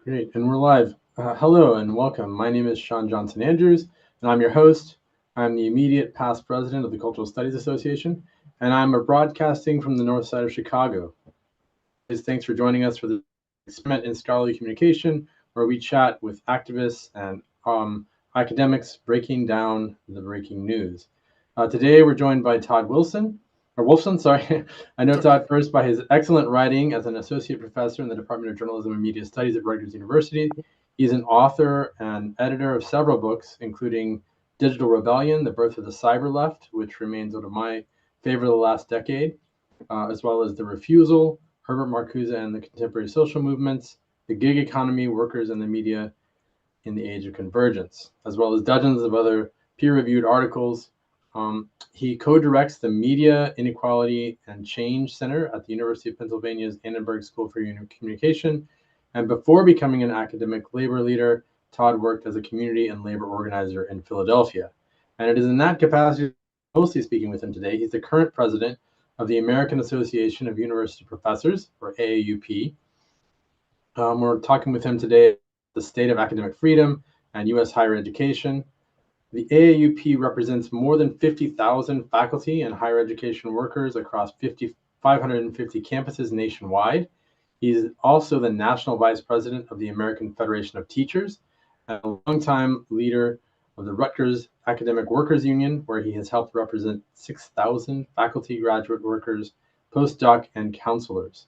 Great, and we're live. Hello and welcome. My name is Sean Johnson Andrews, and I'm your host. I'm the immediate past president of the Cultural Studies Association, and I'm broadcasting from the north side of Chicago. Thanks for joining us for the experiment in scholarly communication, where we chat with activists and academics breaking down the breaking news. Today, we're joined by Todd Wilson, or Wolfson, sorry. I know Todd first by his excellent writing as an associate professor in the Department of Journalism and Media Studies at Rutgers University. He's an author and editor of several books, including Digital Rebellion, The Birth of the Cyber Left, which remains one of my favorite of the last decade, as well as The Refusal, Herbert, Marcuse, and the Contemporary Social Movements, The Gig Economy, Workers and the Media in the Age of Convergence, as well as dozens of other peer-reviewed articles. He co-directs the Media, Inequality, and Change Center at the University of Pennsylvania's Annenberg School for Communication. And before becoming an academic labor leader, Todd worked as a community and labor organizer in Philadelphia. And it is in that capacity, mostly speaking with him today. He's the current president of the American Association of University Professors, or AAUP. We're talking with him today about the state of academic freedom and U.S. higher education. The AAUP represents more than 50,000 faculty and higher education workers across 550 campuses nationwide. He's also the national vice president of the American Federation of Teachers and a longtime leader of the Rutgers Academic Workers Union, where he has helped represent 6,000 faculty, graduate workers, postdoc, and counselors.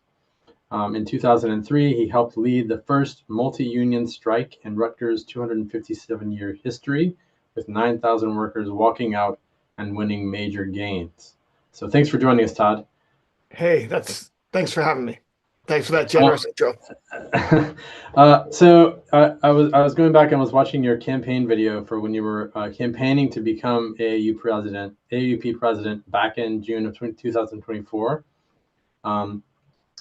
In 2003, he helped lead the first multi-union strike in Rutgers' 257-year history, with 9,000 workers walking out and winning major gains. So thanks for joining us, Todd. Hey, thanks for having me. Thanks for that generous intro. I was going back and was watching your campaign video for when you were campaigning to become AAUP president back in June of 2024. And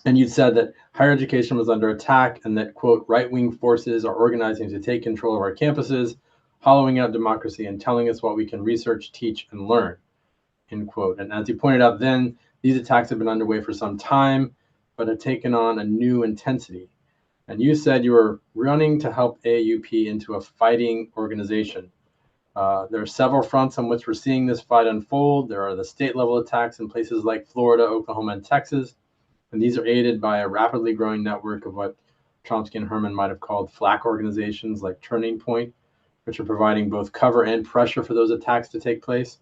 you'd said that higher education was under attack and that, quote, right-wing forces are organizing to take control of our campuses, hollowing out democracy and telling us what we can research, teach, and learn, end quote. And as you pointed out then, these attacks have been underway for some time, but have taken on a new intensity. And you said you were running to help AAUP into a fighting organization. There are several fronts on which we're seeing this fight unfold. There are the state-level attacks in places like Florida, Oklahoma, and Texas, and these are aided by a rapidly growing network of what Chomsky and Herman might have called flak organizations like Turning Point, which are providing both cover and pressure for those attacks to take place.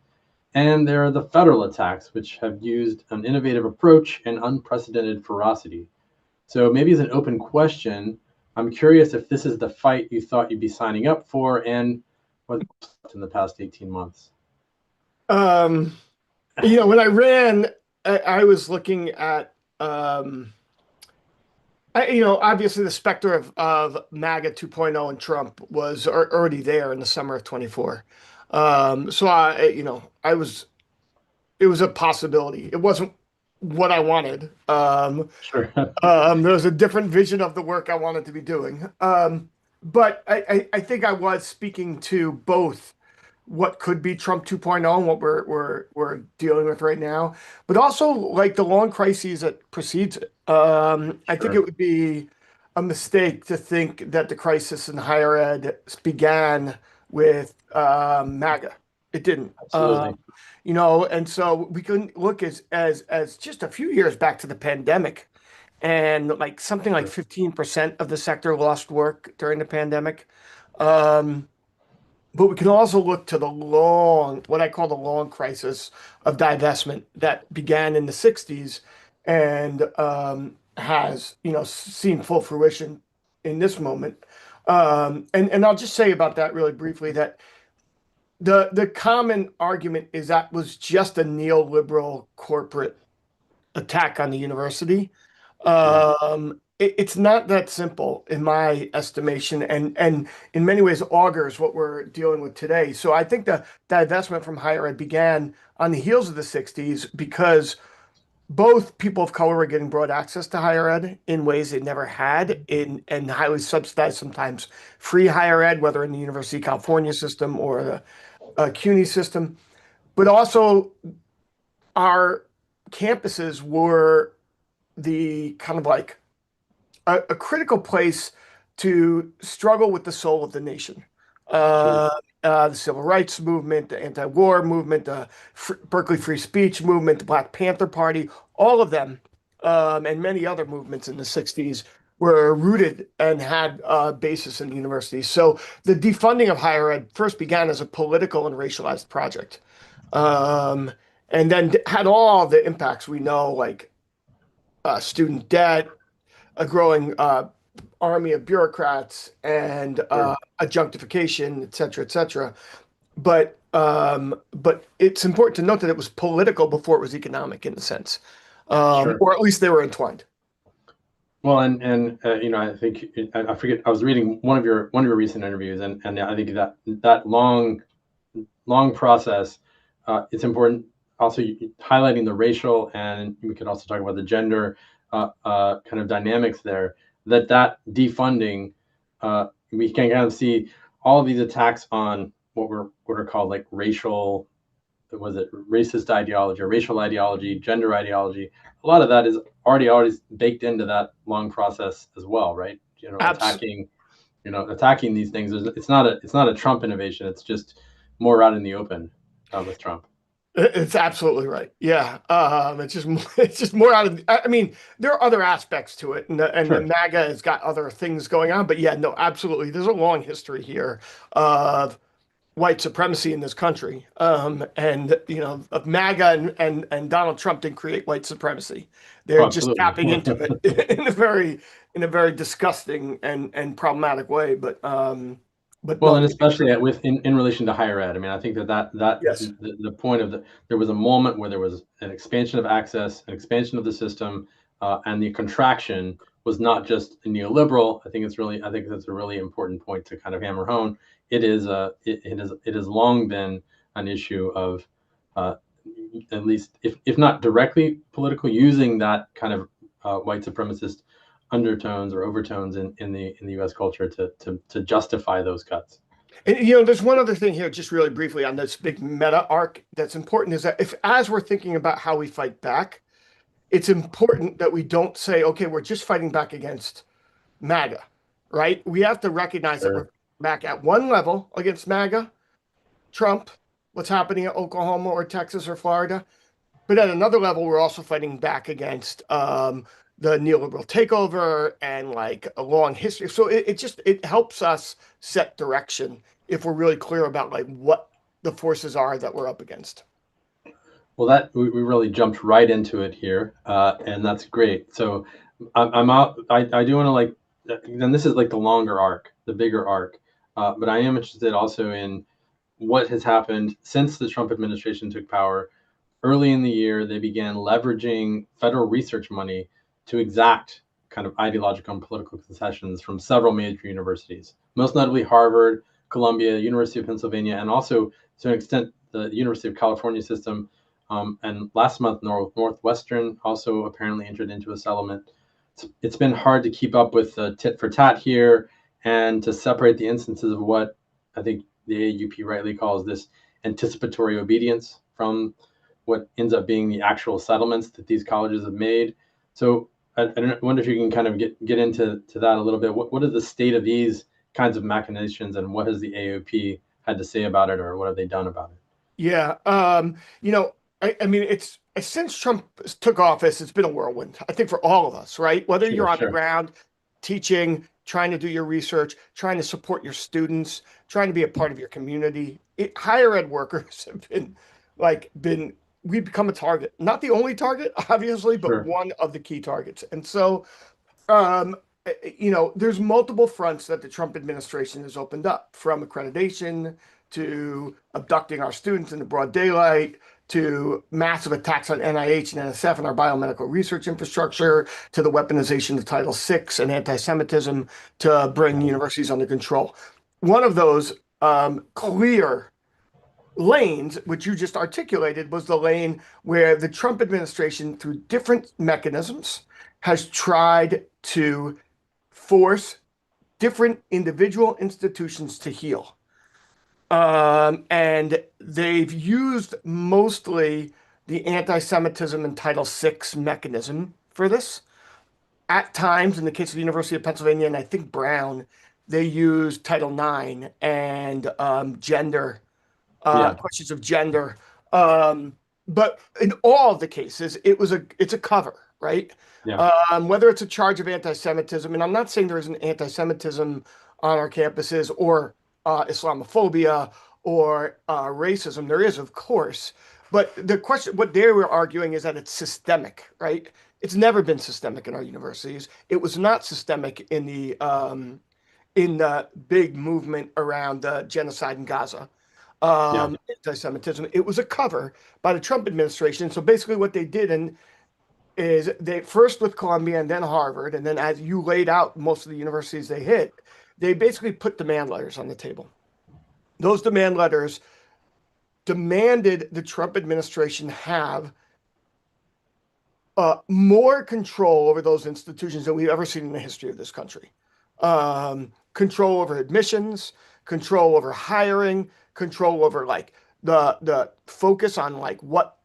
And there are the federal attacks, which have used an innovative approach and unprecedented ferocity. So maybe as an open question, I'm curious if this is the fight you thought you'd be signing up for and what's in the past 18 months. When I ran, I was looking at, obviously the specter of MAGA 2.0 and Trump was already there in the summer of 24. It was a possibility. It wasn't what I wanted. Sure. There was a different vision of the work I wanted to be doing. But I think I was speaking to both what could be Trump 2.0 and what we're dealing with right now, but also like the long crises that precedes it. I think it would be a mistake to think that the crisis in higher ed began with MAGA. It didn't. Absolutely. And so we can look as just a few years back to the pandemic, and like something like 15% of the sector lost work during the pandemic. But we can also look to what I call the long crisis of divestment that began in the 60s and has, seen full fruition in this moment. And I'll just say about that really briefly that the common argument is that was just a neoliberal corporate attack on the university. It's not that simple in my estimation, and in many ways augurs what we're dealing with today. So I think the divestment from higher ed began on the heels of the 60s because both people of color were getting broad access to higher ed in ways they never had, and highly subsidized, sometimes free higher ed, whether in the University of California system or the CUNY system. But also our campuses were the kind of like a critical place to struggle with the soul of the nation. Sure. The civil rights movement, the anti-war movement, the Berkeley free speech movement, the Black Panther Party, all of them, and many other movements in the 60s were rooted and had a basis in the universities. So the defunding of higher ed first began as a political and racialized project, um, and then had all the impacts we know, like student debt, a growing army of bureaucrats, and Sure. adjunctification, et cetera, et cetera. But it's important to note that it was political before it was economic in a sense, Sure. or at least they were entwined. Well, and I think I forget. I was reading one of your recent interviews, and I think that long process. It's important also highlighting the racial, and we could also talk about the gender kind of dynamics there. That defunding, we can kind of see all of these attacks on what are called like racial, was it racist ideology or racial ideology, gender ideology. A lot of that is already baked into that long process as well, right? Abs Attacking these things. It's not a Trump innovation. It's just more out in the open with Trump. It's absolutely right. Yeah. It's just more out of, I mean, there are other aspects to it, and the Sure. MAGA has got other things going on, but yeah, no, absolutely. There's a long history here of white supremacy in this country. And of MAGA and Donald Trump didn't create white supremacy. Oh, They're just absolutely. tapping into it in a very disgusting and problematic way. But Well, no, and especially in relation to higher ed. I mean, I think that yes, the point of there was a moment where there was an expansion of access, an expansion of the system, and the contraction was not just neoliberal. I think that's a really important point to kind of hammer home. It has long been an issue of, uh, at least if not directly political, using that kind of white supremacist undertones or overtones in the U.S. culture to justify those cuts. and there's one other thing here, just really briefly on this big meta arc that's important is that if as we're thinking about how we fight back, it's important that we don't say, okay, we're just fighting back against MAGA, right? We have to recognize that we're Sure. back at one level against MAGA, Trump, what's happening in Oklahoma or Texas or Florida. But at another level, we're also fighting back against the neoliberal takeover and like a long history. So it helps us set direction if we're really clear about like what the forces are that we're up against. Well, that we really jumped right into it here, and that's great. So I'm out. I do want to like. Then this is like the longer arc, the bigger arc, but I am interested also in what has happened since the Trump administration took power. Early in the year, they began leveraging federal research money to exact kind of ideological and political concessions from several major universities, most notably Harvard, Columbia, University of Pennsylvania, and also to an extent the University of California system. And last month, Northwestern also apparently entered into a settlement. It's been hard to keep up with the tit for tat here and to separate the instances of what I think the AAUP rightly calls this anticipatory obedience from what ends up being the actual settlements that these colleges have made. So I wonder if you can kind of get into that a little bit. What is the state of these kinds of machinations, and what has the AOP had to say about it, or what have they done about it? Yeah. I mean, it's since Trump took office, it's been a whirlwind, I think, for all of us, right? Whether Sure, you're on the sure. ground teaching, trying to do your research, trying to support your students, trying to be a part of your community, higher ed workers have been we've become a target. Not the only target, obviously, but Sure. one of the key targets. And so um, there's multiple fronts that the Trump administration has opened up, from accreditation to abducting our students in the broad daylight to massive attacks on NIH and NSF and our biomedical research infrastructure to the weaponization of Title VI and anti-Semitism to bring universities under control. One of those clear lanes, which you just articulated, was the lane where the Trump administration, through different mechanisms, has tried to force different individual institutions to heal. And they've used mostly the anti-Semitism and Title VI mechanism for this. at times, in the case of the University of Pennsylvania, and I think Brown, they used Title IX and gender, Yeah. questions of gender. Um, but in all of the cases, it's a cover, right? Yeah. Whether it's a charge of anti-Semitism, and I'm not saying there isn't anti-Semitism on our campuses or Islamophobia or racism. There is, of course. But the question, what they were arguing is that it's systemic, right? It's never been systemic in our universities. It was not systemic in the big movement around genocide in Gaza, Yeah. anti-Semitism. It was a cover by the Trump administration. So basically, what they did is they first with Columbia and then Harvard, and then as you laid out most of the universities they hit, they basically put demand letters on the table. Those demand letters demanded the Trump administration have more control over those institutions than we've ever seen in the history of this country. Control over admissions, control over hiring, control over like the focus on like what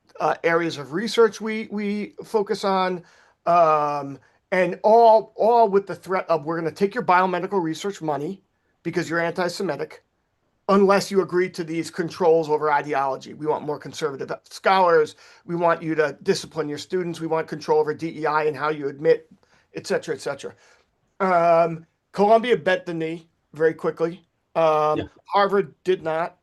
areas of research we focus on, and all with the threat of we're going to take your biomedical research money because you're anti-Semitic, unless you agree to these controls over ideology. We want more conservative scholars. We want you to discipline your students. We want control over DEI and how you admit, et cetera, et cetera. Columbia bent the knee very quickly. Yeah. Harvard did not.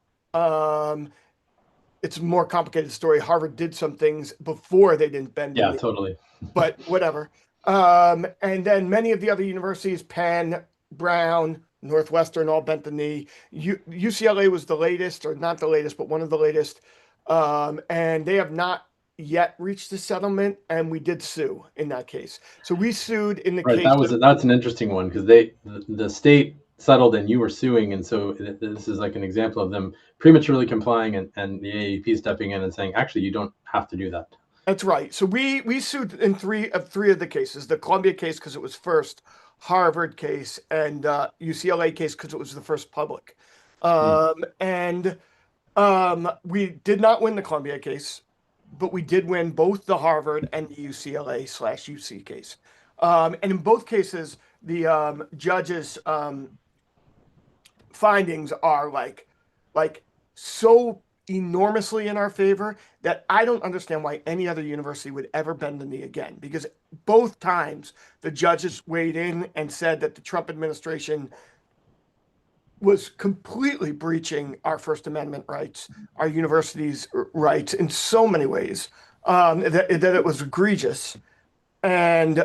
It's a more complicated story. Harvard did some things before they didn't bend the Yeah, knee, totally. but whatever. And then many of the other universities, Penn, Brown, Northwestern, all bent the knee. UCLA was the latest, or not the latest, but one of the latest. And they have not yet reached a settlement, and we did sue in that case. So we sued in the Right. case That's an interesting one because the state settled and you were suing, and so this is like an example of them prematurely complying and the AAUP stepping in and saying, actually, you don't have to do that. That's right. So we sued in three of the cases: the Columbia case because it was first, Harvard case, and UCLA case because it was the first public. And we did not win the Columbia case, but we did win both the Harvard and the UCLA/UC case. And in both cases, the judges' findings are like so enormously in our favor that I don't understand why any other university would ever bend the knee again. Because both times the judges weighed in and said that the Trump administration was completely breaching our First Amendment rights, our universities' rights in so many ways, that it was egregious. And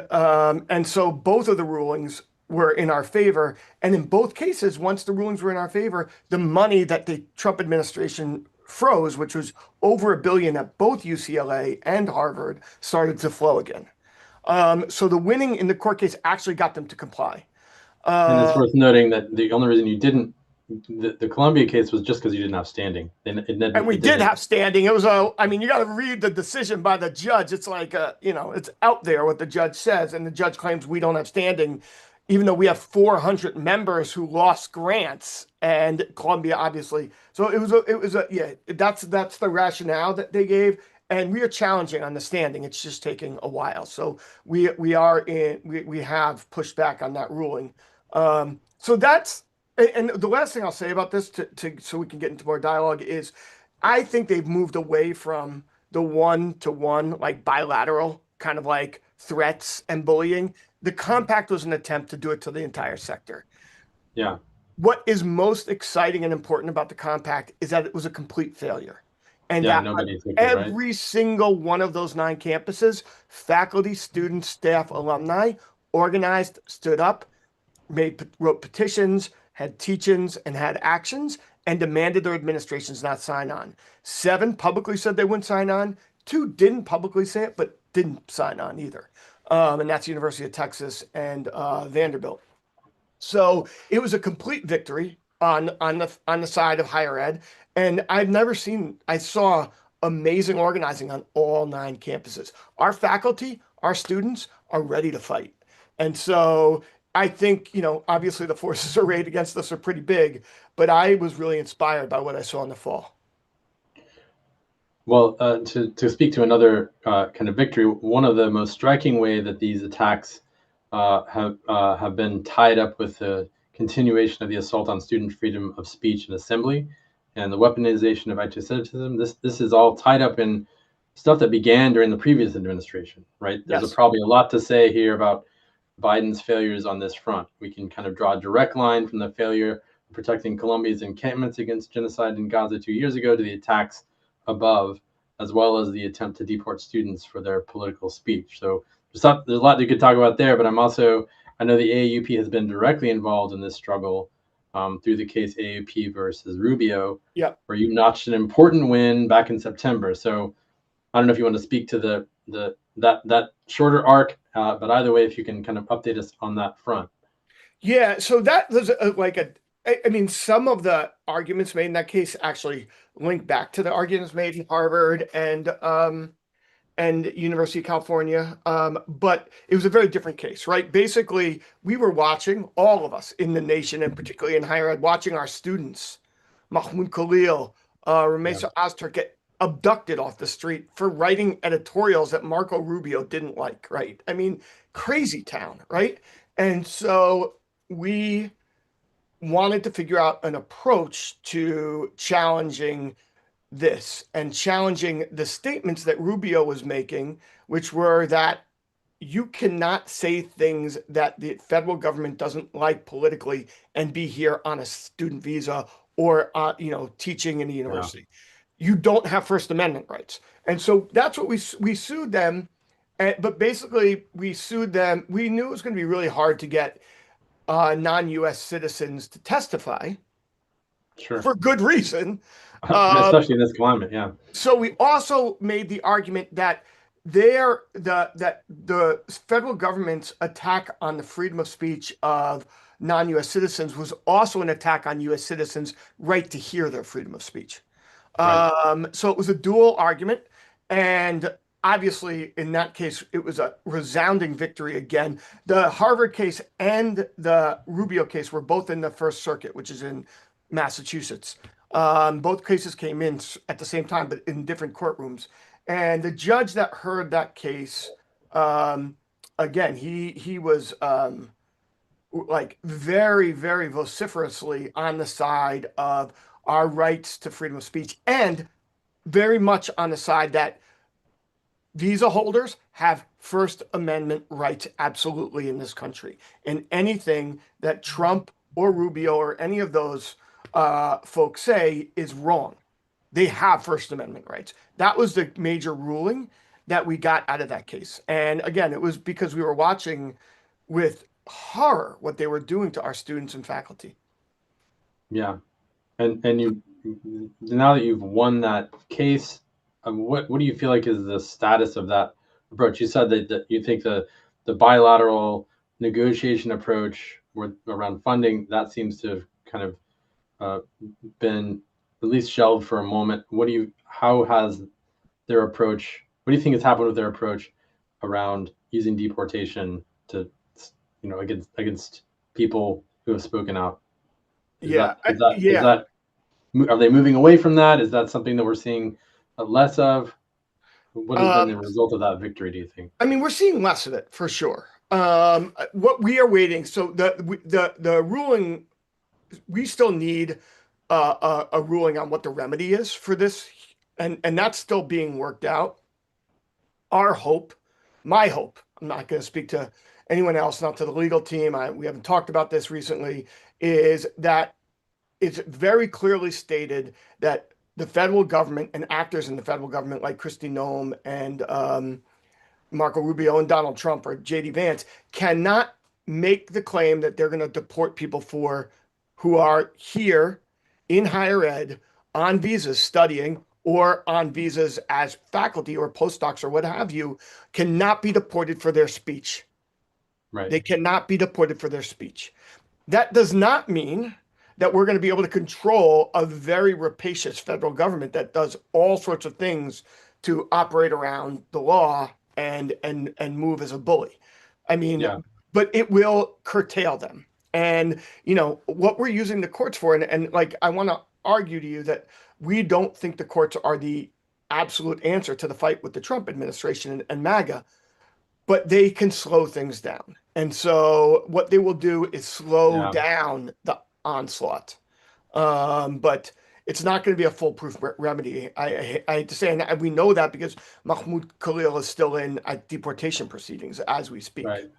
so both of the rulings were in our favor. And in both cases, once the rulings were in our favor, the money that the Trump administration froze, which was over $1 billion at both UCLA and Harvard, started to flow again. So the winning in the court case actually got them to comply. And it's worth noting that the only reason you didn't, the Columbia case was just because you didn't have standing. And we did have standing. It was I mean, you got to read the decision by the judge. It's like, it's out there what the judge says, and the judge claims we don't have standing, even though we have 400 members who lost grants, and Columbia obviously. So yeah, that's the rationale that they gave, and we are challenging on the standing. It's just taking a while. So we have pushed back on that ruling. So that's. And the last thing I'll say about this, so we can get into more dialogue, is I think they've moved away from the one-to-one, like bilateral kind of like threats and bullying. The compact was an attempt to do it to the entire sector. Yeah. What is most exciting and important about the compact is that it was a complete failure. And Yeah, that nobody took it, right? every single one of those 9 campuses, faculty, students, staff, alumni, organized, stood up, wrote petitions, had teach-ins, and had actions, and demanded their administrations not sign on. 7 publicly said they wouldn't sign on. 2 didn't publicly say it, but didn't sign on either. And that's University of Texas and Vanderbilt. So it was a complete victory on the side of higher ed. And I saw amazing organizing on all 9 campuses. Our faculty, our students are ready to fight. And so I think, obviously the forces arrayed against us are pretty big, but I was really inspired by what I saw in the fall. Well, to speak to another kind of victory, one of the most striking way that these attacks have been tied up with the continuation of the assault on student freedom of speech and assembly, and the weaponization of anti-Semitism. This is all tied up in stuff that began during the previous administration, right? There's Yes. probably a lot to say here about Biden's failures on this front. We can kind of draw a direct line from the failure of protecting Colombia's encampments against genocide in Gaza 2 years ago to the attacks above, as well as the attempt to deport students for their political speech. So there's a lot you could talk about there, but I know the AAUP has been directly involved in this struggle through the case AAUP versus Rubio, Yep. where you notched an important win back in September. So I don't know if you want to speak to that shorter arc, but either way, if you can kind of update us on that front. Yeah, so that was I mean, some of the arguments made in that case actually link back to the arguments made in Harvard and University of California. But it was a very different case, right? Basically, we were watching, all of us in the nation, and particularly in higher ed, watching our students, Mahmoud Khalil, Yeah, Ramesa Astor, get abducted off the street for writing editorials that Marco Rubio didn't like, right? I mean, crazy town, right? And so we wanted to figure out an approach to challenging this and challenging the statements that Rubio was making, which were that you cannot say things that the federal government doesn't like politically and be here on a student visa or teaching in a yeah, university. You don't have First Amendment rights, and so that's what we sued them. But basically, we sued them. We knew it was going to be really hard to get non-U.S. citizens to testify sure. for good reason. Um, Especially in this climate, yeah. so we also made the argument that the federal government's attack on the freedom of speech of non-U.S. citizens was also an attack on U.S. citizens' right to hear their freedom of speech. Right. So it was a dual argument, and obviously in that case it was a resounding victory again. The Harvard case and the Rubio case were both in the First Circuit, which is in Massachusetts. Both cases came in at the same time, but in different courtrooms. And the judge that heard that case, again, he was like very, very vociferously on the side of our rights to freedom of speech, and very much on the side that visa holders have First Amendment rights absolutely in this country. And anything that Trump or Rubio or any of those folks say is wrong. They have First Amendment rights. That was the major ruling that we got out of that case. And again, it was because we were watching with horror what they were doing to our students and faculty. Yeah. And you, now that you've won that case, what do you feel like is the status of that approach? You said that you think the bilateral negotiation approach around funding, that seems to have kind of been at least shelved for a moment. How has their approach, what do you think has happened with their approach around using deportation to, against people who have spoken out? Is Yeah, that is that is yeah. that are they moving away from that? Is that something that we're seeing less of? What has been Um, the result of that victory, do you think? I mean, we're seeing less of it for sure. What we are waiting, so the ruling, we still need a ruling on what the remedy is for this, and that's still being worked out. Our hope, my hope, I'm not going to speak to anyone else, not to the legal team. We haven't talked about this recently, is that it's very clearly stated that the federal government and actors in the federal government like Kristi Noem and Marco Rubio and Donald Trump or JD Vance cannot make the claim that they're going to deport people who are here in higher ed on visas studying or on visas as faculty or postdocs or what have you, cannot be deported for their speech. Right. They cannot be deported for their speech. That does not mean that we're going to be able to control a very rapacious federal government that does all sorts of things to operate around the law and move as a bully. I mean, Yeah. but it will curtail them. And what we're using the courts for, and like I want to argue to you that we don't think the courts are the absolute answer to the fight with the Trump administration and MAGA, but they can slow things down. And so what they will do is slow Yeah, down the onslaught. But it's not going to be a foolproof remedy. I hate to say, and we know that because Mahmoud Khalil is still in deportation proceedings as we speak. right.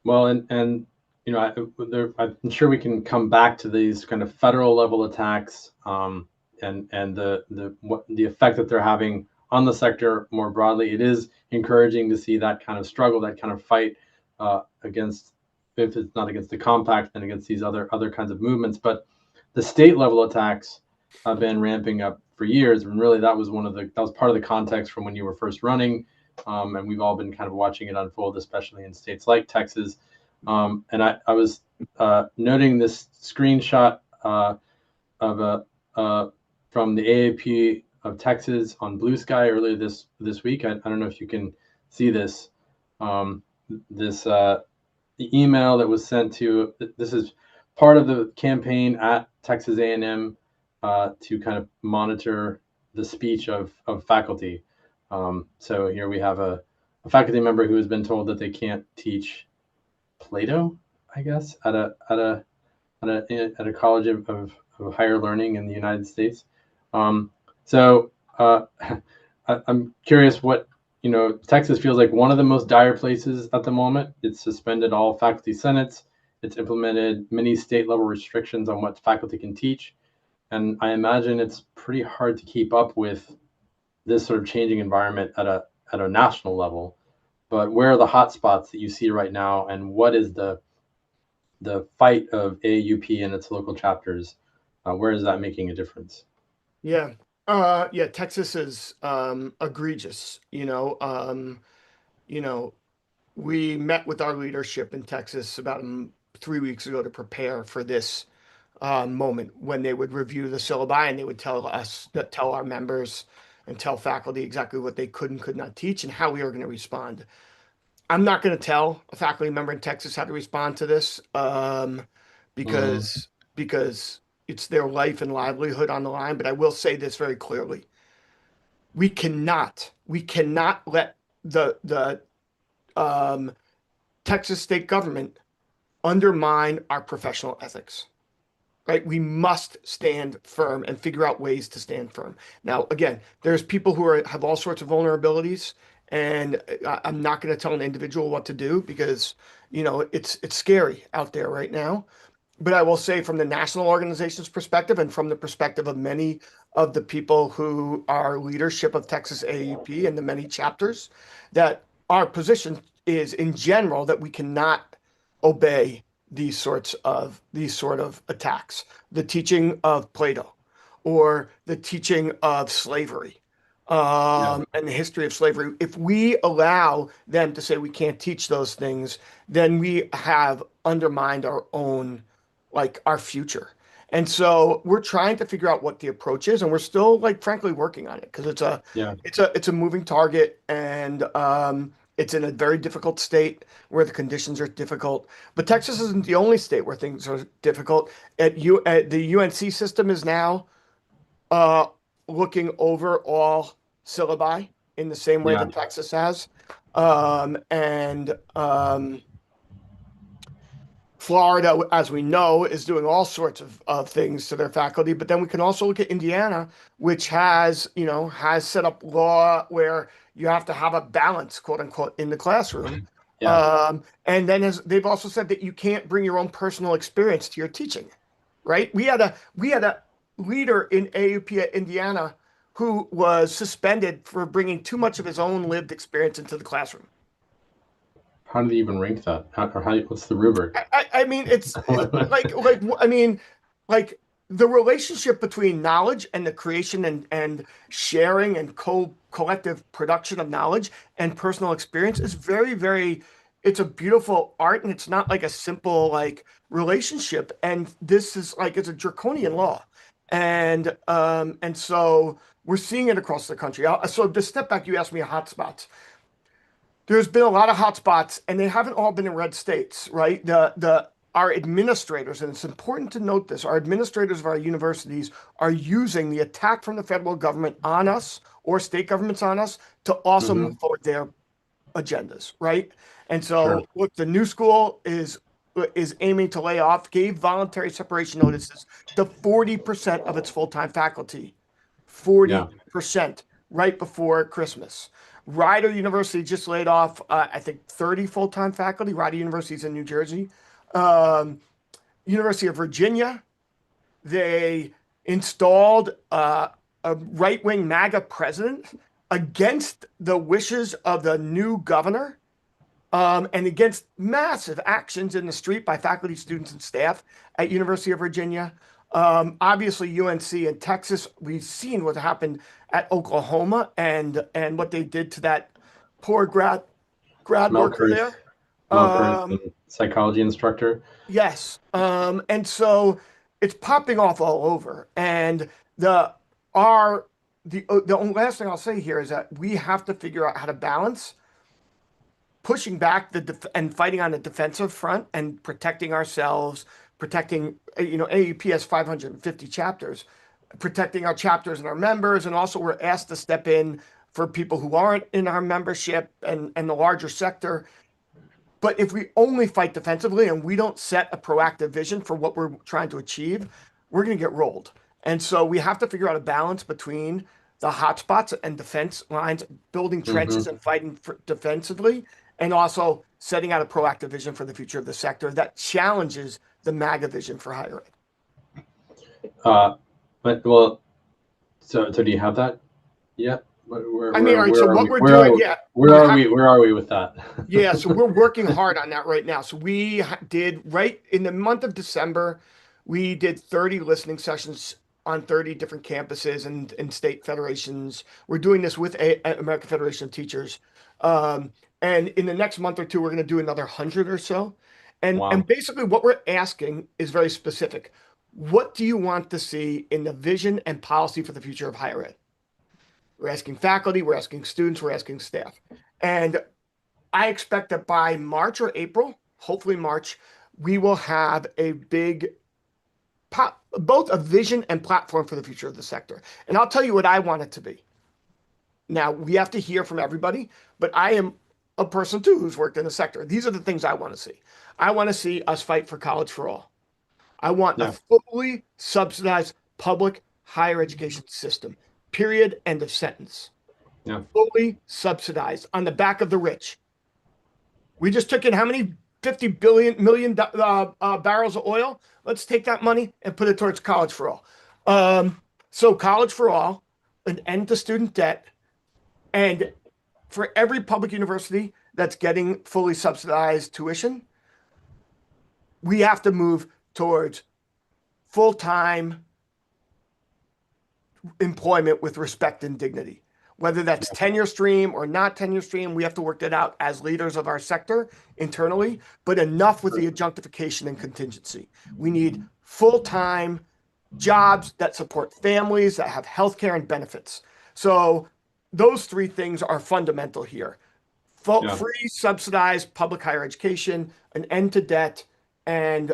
Well, and I'm sure we can come back to these kind of federal level attacks, and the effect that they're having on the sector more broadly. It is encouraging to see that kind of struggle, that kind of fight against, if it's not against the compact, then against these other kinds of movements. But the state level attacks have been ramping up for years, and really that was part of the context from when you were first running, and we've all been kind of watching it unfold, especially in states like Texas. And I was noting this screenshot of from the AAP of Texas on Blue Sky earlier this week. I don't know if you can see this. This email that was sent to, this is part of the campaign at Texas A&M to kind of monitor the speech of faculty. So here we have a faculty member who has been told that they can't teach Plato, I guess, at a college of higher learning in the United States. So I'm curious what, Texas feels like one of the most dire places at the moment. It's suspended all faculty senates. It's implemented many state level restrictions on what faculty can teach. And I imagine it's pretty hard to keep up with this sort of changing environment at a national level. But where are the hot spots that you see right now, and what is the fight of AAUP and its local chapters? Where is that making a difference? Yeah. Yeah, Texas is egregious. We met with our leadership in Texas about 3 weeks ago to prepare for this moment when they would review the syllabi and they would tell our members and tell faculty exactly what they could and could not teach and how we are going to respond. I'm not going to tell a faculty member in Texas how to respond to this Mm, because it's their life and livelihood on the line. But I will say this very clearly: we cannot let the um, Texas state government undermine our professional ethics. Right? We must stand firm and figure out ways to stand firm. Now, again, there's people who have all sorts of vulnerabilities, and I'm not going to tell an individual what to do because, it's scary out there right now. But I will say from the national organization's perspective and from the perspective of many of the people who are leadership of Texas AAUP and the many chapters, that our position is in general that we cannot obey these sort of attacks. The teaching of Plato or the teaching of slavery yeah, and the history of slavery. If we allow them to say we can't teach those things, then we have undermined our own, like our future. And so we're trying to figure out what the approach is, and we're still, like, frankly, working on it because yeah, it's a moving target, and it's in a very difficult state where the conditions are difficult. But Texas isn't the only state where things are difficult. The UNC system is now uh, looking over all syllabi in the same way yeah, that Texas has. And Florida, as we know, is doing all sorts of things to their faculty. But then we can also look at Indiana, which has set up law where you have to have a balance, quote unquote, in the classroom. yeah, And then they've also said that you can't bring your own personal experience to your teaching, right? We had a leader in AUP at Indiana who was suspended for bringing too much of his own lived experience into the classroom. how do they even rank that? What's the rubric? I mean, it's I mean, like the relationship between knowledge and the creation and sharing and collective production of knowledge and personal experience is very, very, it's a beautiful art, and it's not like a simple like relationship. And this is like it's a draconian law. And so we're seeing it across the country. So to step back, you asked me hotspots. There's been a lot of hotspots, and they haven't all been in red states, right? The Our administrators, and it's important to note this, our administrators of our universities are using the attack from the federal government on us or state governments on us to also Hmm. move forward their agendas, right? And Sure. so, look, the new school is aiming to lay off, gave voluntary separation notices to 40% of its full-time faculty. Yeah. 40% right before Christmas. Rider University just laid off, I think, 30 full-time faculty. Rider University is in New Jersey. Um, University of Virginia, they installed a right-wing MAGA president against the wishes of the new governor, and against massive actions in the street by faculty, students, and staff at University of Virginia. Obviously, UNC and Texas, we've seen what happened at Oklahoma and what they did to that poor grad worker Melkers, there. Melkers, Um, and psychology instructor. yes. And so it's popping off all over. And the our the only last thing I'll say here is that we have to figure out how to balance pushing back and fighting on the defensive front and protecting ourselves, protecting, AAUP has 550 chapters, protecting our chapters and our members. And also we're asked to step in for people who aren't in our membership and the larger sector. But if we only fight defensively and we don't set a proactive vision for what we're trying to achieve, we're going to get rolled. And so we have to figure out a balance between the hotspots and defense lines, building trenches and fighting defensively, and also setting out a proactive vision for the future of the sector that challenges the MAGA vision for higher ed. So do you have that yet? All right. So what we're doing, yeah, where are we with that? yeah. So we're working hard on that right now. So we did right in the month of December, we did 30 listening sessions on 30 different campuses and state federations. We're doing this with American Federation of Teachers. And in the next month or two, we're going to do another 100 or so. Wow. And basically what we're asking is very specific. What do you want to see in the vision and policy for the future of higher ed? We're asking faculty, we're asking students, we're asking staff. And I expect that by March or April, hopefully March, we will have a big both a vision and platform for the future of the sector. And I'll tell you what I want it to be. Now, we have to hear from everybody, but I am a person too who's worked in the sector. These are the things I want to see. I want to see us fight for college for all. I want a fully subsidized public higher education system. Period. End of sentence. Yeah. Fully subsidized on the back of the rich. We just took in how many 50 million barrels of oil? Let's take that money and put it towards college for all. So college for all, an end to student debt, and for every public university that's getting fully subsidized tuition, we have to move towards full-time employment with respect and dignity. Whether that's tenure stream or not tenure stream, we have to work that out as leaders of our sector internally, but enough with the adjunctification and contingency. We need full-time jobs that support families, that have healthcare and benefits. So those three things are fundamental here. Free, subsidized public higher education, an end to debt, and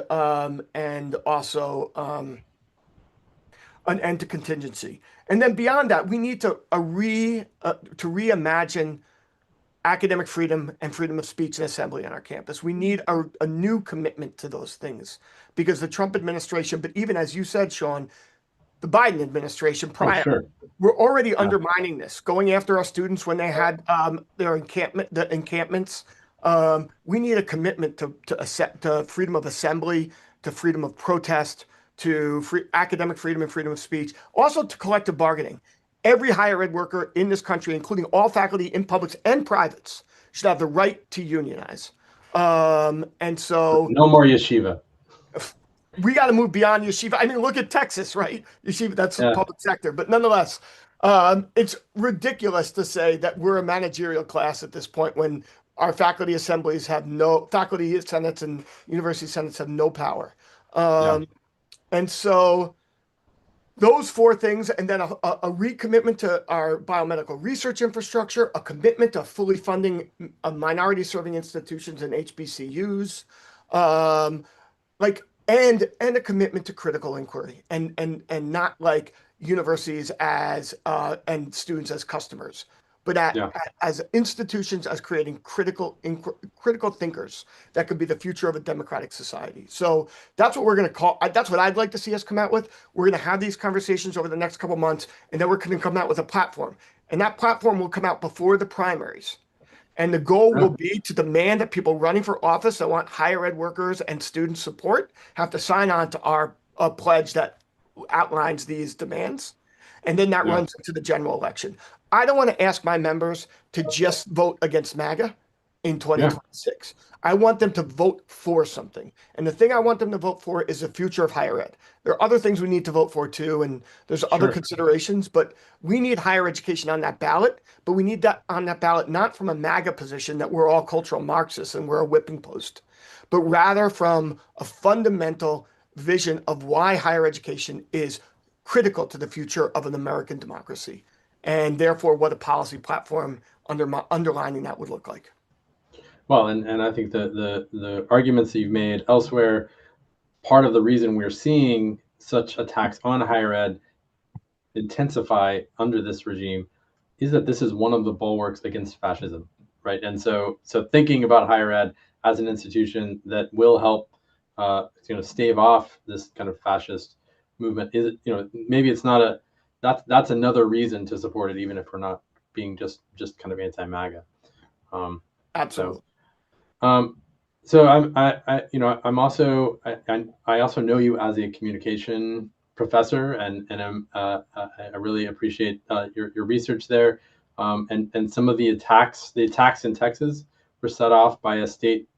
also an end to contingency. And then beyond that, we need to reimagine academic freedom and freedom of speech and assembly on our campus. We need a new commitment to those things because the Trump administration, but even as you said, Sean, the Biden administration prior, we're already undermining this, going after our students when they had their encampments. We need a commitment to freedom of assembly, to freedom of protest, to academic freedom and freedom of speech, also to collective bargaining. Every higher ed worker in this country, including all faculty in publics and privates, should have the right to unionize. And so no more yeshiva. We got to move beyond yeshiva. I mean, look at Texas, right? Yeshiva, that's the public sector. But nonetheless, it's ridiculous to say that we're a managerial class at this point when our faculty assemblies have faculty senates and university senates have no power. And so those four things, and then a recommitment to our biomedical research infrastructure, a commitment to fully funding minority serving institutions and HBCUs, and a commitment to critical inquiry and not like universities as and students as customers, but Yeah. as institutions, as creating critical thinkers that could be the future of a democratic society. So that's what we're going to call. That's what I'd like to see us come out with. We're going to have these conversations over the next couple of months, and then we're going to come out with a platform. And that platform will come out before the primaries. And the goal will be to demand that people running for office that want higher ed workers and student support have to sign on to our pledge that outlines these demands. And then that Yeah. runs into the general election. I don't want to ask my members to just vote against MAGA in Yeah. 2026. I want them to vote for something. And the thing I want them to vote for is the future of higher ed. There are other things we need to vote for too, and there's other Sure. considerations, but we need higher education on that ballot. But we need that on that ballot not from a MAGA position that we're all cultural Marxists and we're a whipping post, but rather from a fundamental vision of why higher education is critical to the future of an American democracy, and therefore what a policy platform underlining that would look like. Well, and I think the arguments that you've made elsewhere, part of the reason we're seeing such attacks on higher ed intensify under this regime is that this is one of the bulwarks against fascism, right? And so thinking about higher ed as an institution that will help, stave off this kind of fascist movement is, maybe it's not a that's another reason to support it, even if we're not being just kind of anti-MAGA. Absolutely. So I'm also I also know you as a communication professor, and I really appreciate your research there, and some of the attacks in Texas were set off by a state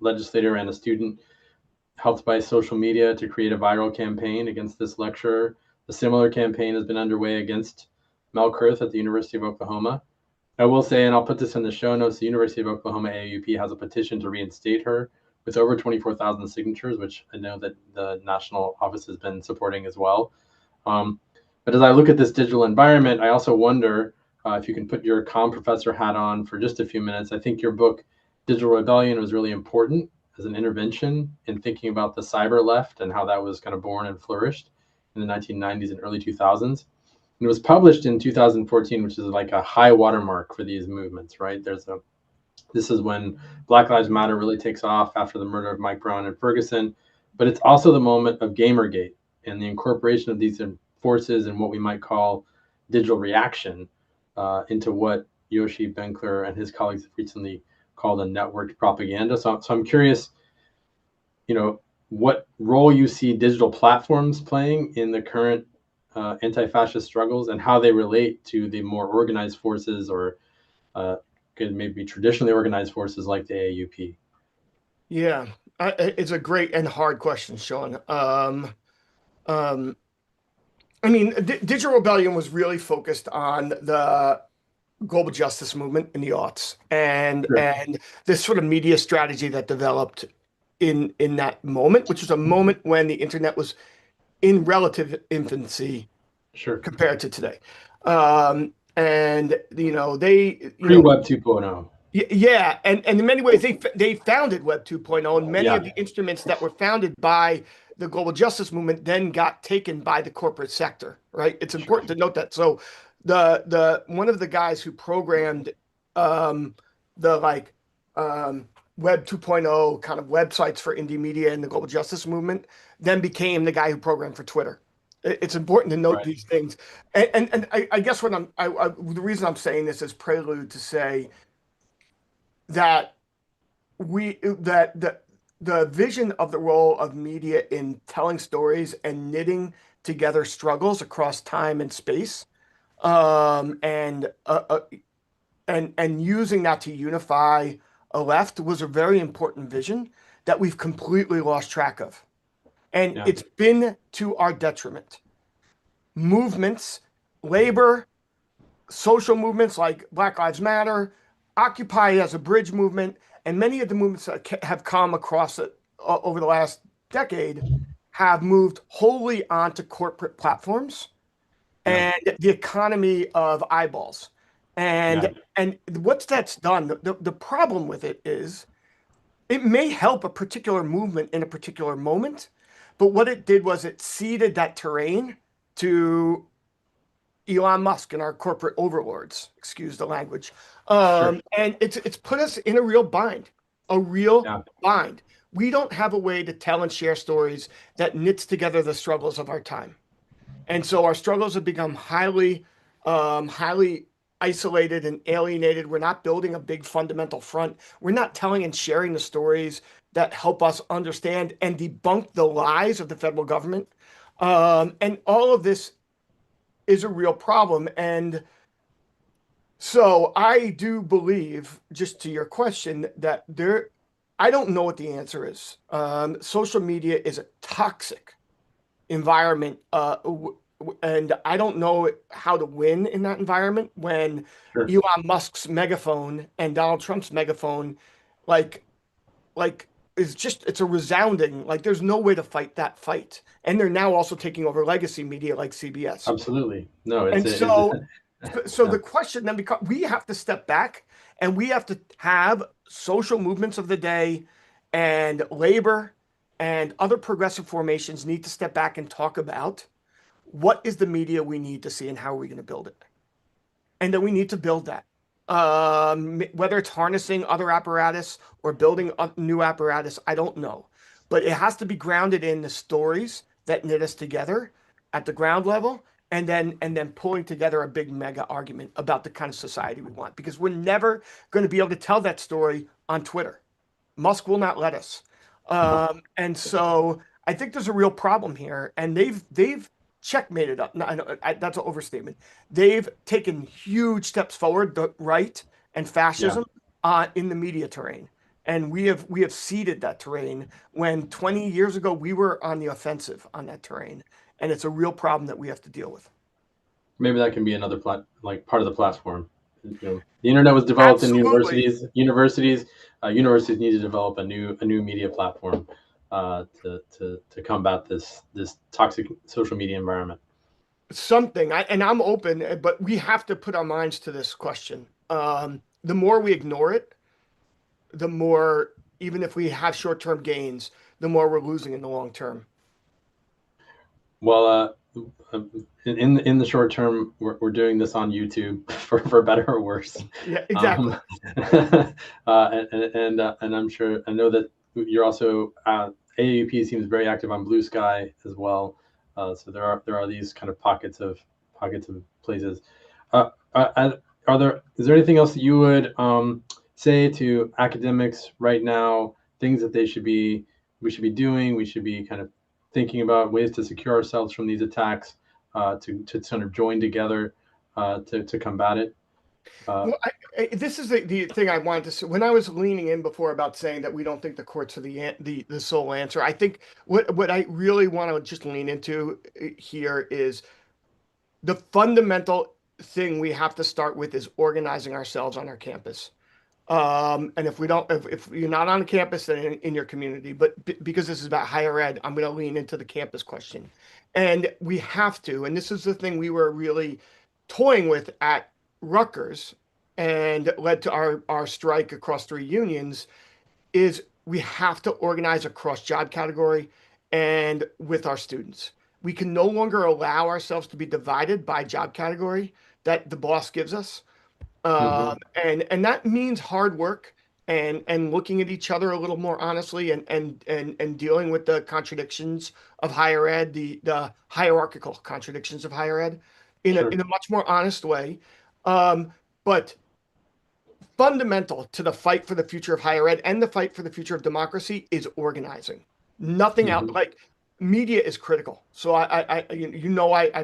legislator and a student helped by social media to create a viral campaign against this lecturer. A similar campaign has been underway against Mel Kurth at the University of Oklahoma. I will say, and I'll put this in the show notes, the University of Oklahoma AAUP has a petition to reinstate her with over 24,000 signatures, which I know that the national office has been supporting as well. But as I look at this digital environment, I also wonder if you can put your comm professor hat on for just a few minutes. I think your book, Digital Rebellion, was really important as an intervention in thinking about the cyber left and how that was kind of born and flourished in the 1990s and early 2000s. It was published in 2014, which is like a high watermark for these movements, right? This is when Black Lives Matter really takes off after the murder of Mike Brown and Ferguson, but it's also the moment of Gamergate and the incorporation of these forces and what we might call digital reaction into what Yoshi Benkler and his colleagues have recently called a networked propaganda. So I'm curious, what role you see digital platforms playing in the current anti-fascist struggles and how they relate to the more organized forces or maybe traditionally organized forces like the AAUP. Yeah, it's a great and hard question, Sean. I mean, Digital Rebellion was really focused on the global justice movement in the aughts Sure. and this sort of media strategy that developed in that moment, which was a moment when the internet was in relative infancy Sure. compared to today. And they Pre-Web 2.0. yeah, and in many ways they founded Web 2.0, and many Yeah. of the instruments that were founded by the global justice movement then got taken by the corporate sector, right? It's important to note that. So the one of the guys who programmed the Web 2.0 kind of websites for indie media and the global justice movement then became the guy who programmed for Twitter. It's important to note Right. these things, and I guess what the reason I'm saying this is prelude to say that the vision of the role of media in telling stories and knitting together struggles across time and space, and using that to unify a left was a very important vision that we've completely lost track of, and Yeah. it's been to our detriment. Movements, labor, social movements like Black Lives Matter, Occupy as a bridge movement, and many of the movements that have come across it over the last decade have moved wholly onto corporate platforms Yeah. and the economy of eyeballs. Yeah. And what that's done, the problem with it is it may help a particular movement in a particular moment, but what it did was it seeded that terrain to Elon Musk and our corporate overlords, excuse the language. Sure. And it's put us in a real bind, a real Yeah. bind. We don't have a way to tell and share stories that knits together the struggles of our time. And so our struggles have become highly isolated and alienated. We're not building a big fundamental front. We're not telling and sharing the stories that help us understand and debunk the lies of the federal government. And all of this is a real problem. And so I do believe, just to your question, that I don't know what the answer is. Social media is a toxic environment, and I don't know how to win in that environment when Sure. Elon Musk's megaphone and Donald Trump's megaphone, like, like it's a resounding, like there's no way to fight that fight. And they're now also taking over legacy media like CBS. Absolutely. No, And it's so yeah. the question then becomes, we have to step back and we have to have social movements of the day, and labor and other progressive formations need to step back and talk about what is the media we need to see and how are we going to build it. And then we need to build that. Whether it's harnessing other apparatus or building a new apparatus, I don't know. But it has to be grounded in the stories that knit us together at the ground level, and then pulling together a big mega argument about the kind of society we want. Because we're never going to be able to tell that story on Twitter. Musk will not let us. No. And so I think there's a real problem here, and they've checkmated up. No, I know, that's an overstatement. They've taken huge steps forward, the right and Yeah. fascism, in the media terrain, and we have ceded that terrain when 20 years ago we were on the offensive on that terrain, and it's a real problem that we have to deal with. Maybe that can be another like part of the platform. The internet was developed in Absolutely. universities need to develop a new media platform to combat this toxic social media environment. Something. And I'm open, but we have to put our minds to this question. The more we ignore it, the more, even if we have short-term gains, the more we're losing in the long term. Well, in the short term, we're doing this on YouTube for better or worse. Yeah, Um, exactly. and I'm sure I know that you're also AAUP seems very active on Blue Sky as well. So there are these kind of pockets of places. Is there anything else that you would say to academics right now? Things that we should be doing. We should be kind of thinking about ways to secure ourselves from these attacks, to sort of join together to combat it. Uh, Well, this is the thing I wanted to say. When I was leaning in before about saying that we don't think the courts are the sole answer, I think what I really want to just lean into here is the fundamental thing we have to start with is organizing ourselves on our campus. And if we don't, if you're not on campus, then in your community, but because this is about higher ed, I'm going to lean into the campus question. And we have to, and this is the thing we were really toying with at Rutgers and led to our strike across three unions, is we have to organize across job category and with our students. We can no longer allow ourselves to be divided by job category that the boss gives us. mhm. And that means hard work and looking at each other a little more honestly, and dealing with the contradictions of higher ed, the hierarchical contradictions of higher ed Sure. in a much more honest way. But fundamental to the fight for the future of higher ed and the fight for the future of democracy is organizing. Nothing else. Hmm. Like, media is critical. So I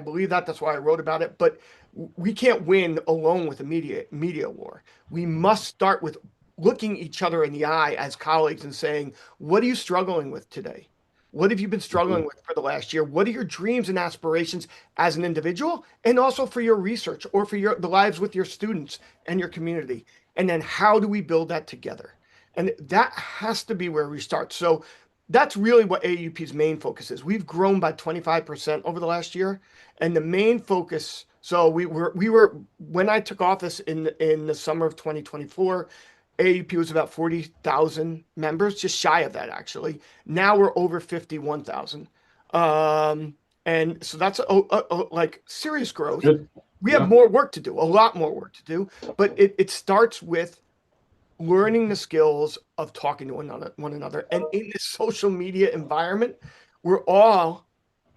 believe that. That's why I wrote about it. But we can't win alone with a media war. We must start with looking each other in the eye as colleagues and saying, "What are you struggling with today? What have you been Hmm. struggling with for the last year? What are your dreams and aspirations as an individual, and also for your research or for the lives with your students and your community? And then how do we build that together?" And that has to be where we start. So that's really what AUP's main focus is. We've grown by 25% over the last year, and the main focus. So we were when I took office in the summer of 2024, AUP was about 40,000 members, just shy of that actually. Now we're over 51,000. And so that's like serious growth. Good. We have more work to do, a lot more work to do, but it starts with learning the skills of talking to one another. And in this social media environment, we're all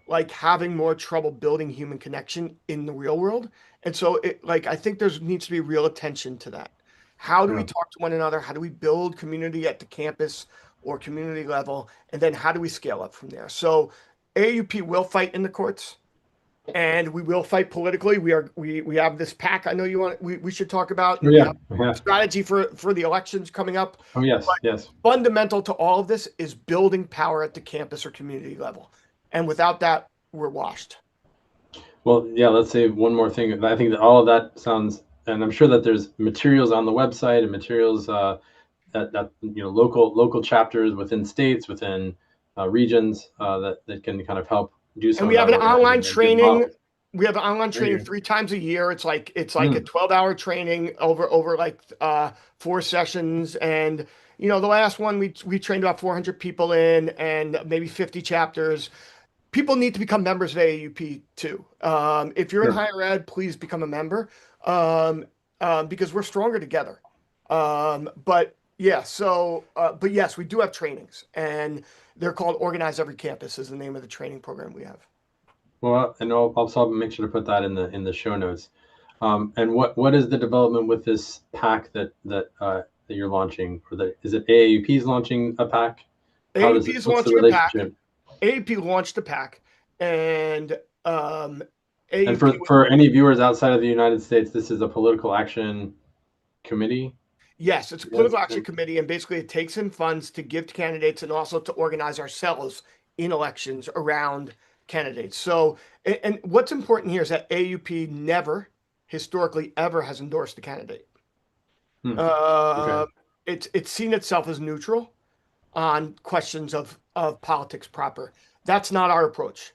like having more trouble building human connection in the real world. And so I think there needs to be real attention to that. How do we talk to one another? How do we build community at the campus or community level? And then how do we scale up from there? So AAUP will fight in the courts, and we will fight politically. We have this PAC. I know we should talk about. We have strategy for the elections coming up. Oh, yes, but yes. Fundamental to all of this is building power at the campus or community level. And without that, we're washed. Well, yeah, let's say one more thing. I think that all of that sounds, and I'm sure that there's materials on the website and materials that local chapters within states, within regions that can kind of help do some. And we have an online training. We have an online training 3 times a year. It's like a 12-hour training over like 4 sessions. And the last one we trained about 400 people in, and maybe 50 chapters. People need to become members of AAUP too. If you're in higher ed, please become a member, because we're stronger together. But yes, we do have trainings, and they're called Organize Every Campus is the name of the training program we have. Well, and I'll make sure to put that in the show notes. And what is the development with this PAC that you're launching? Is it AAUP's launching a PAC? AAUP is launching a PAC. AAUP launched a PAC, and for any viewers outside of the United States, this is a political action committee. Yes, it's a political action committee, and basically it takes in funds to give to candidates and also to organize ourselves in elections around candidates. So, and what's important here is that AAUP never, historically, ever has endorsed a candidate. It's seen itself as neutral on questions of politics proper. That's not our approach.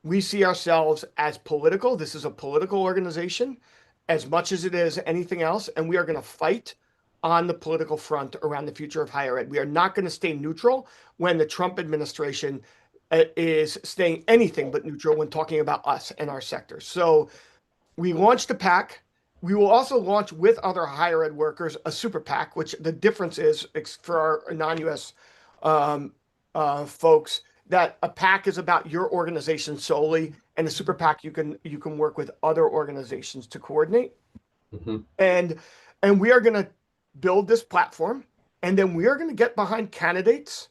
We see ourselves as political. This is a political organization as much as it is anything else, and we are going to fight on the political front around the future of higher ed. We are not going to stay neutral when the Trump administration is staying anything but neutral when talking about us and our sector. So we launched a PAC. We will also launch with other higher ed workers a super PAC, which the difference is for our non-US folks, that a PAC is about your organization solely, and a super PAC you can work with other organizations to coordinate. And we are going to build this platform, and then we are going to get behind candidates,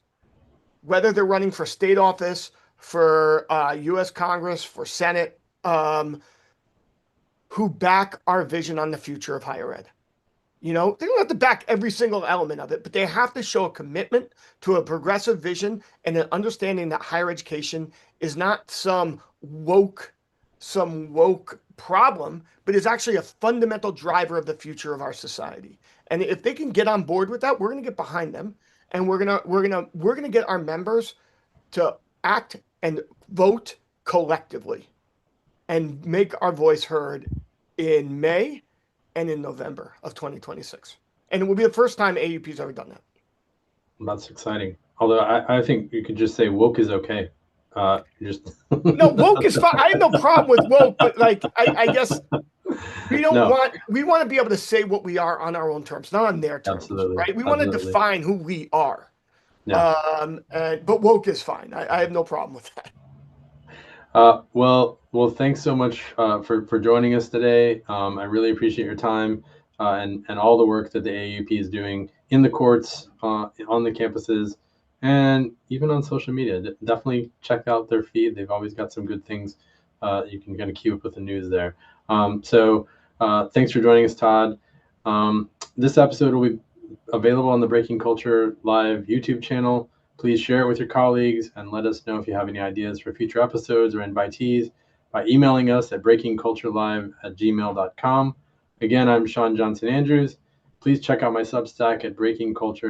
whether they're running for state office, for U.S. Congress, for Senate, who back our vision on the future of higher ed. They don't have to back every single element of it, but they have to show a commitment to a progressive vision and an understanding that higher education is not some woke problem, but is actually a fundamental driver of the future of our society. And if they can get on board with that, we're going to get behind them, and we're going to get our members to act and vote collectively and make our voice heard in May and in November of 2026. And it will be the first time AAUP's ever done that. That's exciting. Although I think you could just say woke is okay. No, woke is fine. I have no problem with woke, but I guess we want to be able to say what we are on our own terms, not on their terms. Absolutely. Right? We want to define who we are. Yeah. But woke is fine. I have no problem with that. Well, thanks so much for joining us today. I really appreciate your time and all the work that the AAUP is doing in the courts, on the campuses, and even on social media. Definitely check out their feed. They've always got some good things. You can kind of keep up with the news there. So thanks for joining us, Todd. This episode will be available on the Breaking Culture Live YouTube channel. Please share it with your colleagues and let us know if you have any ideas for future episodes or invitees by emailing us at breakingculturelive@gmail.com. Again, I'm Sean Johnson Andrews. Please check out my Substack at breakingculture.live.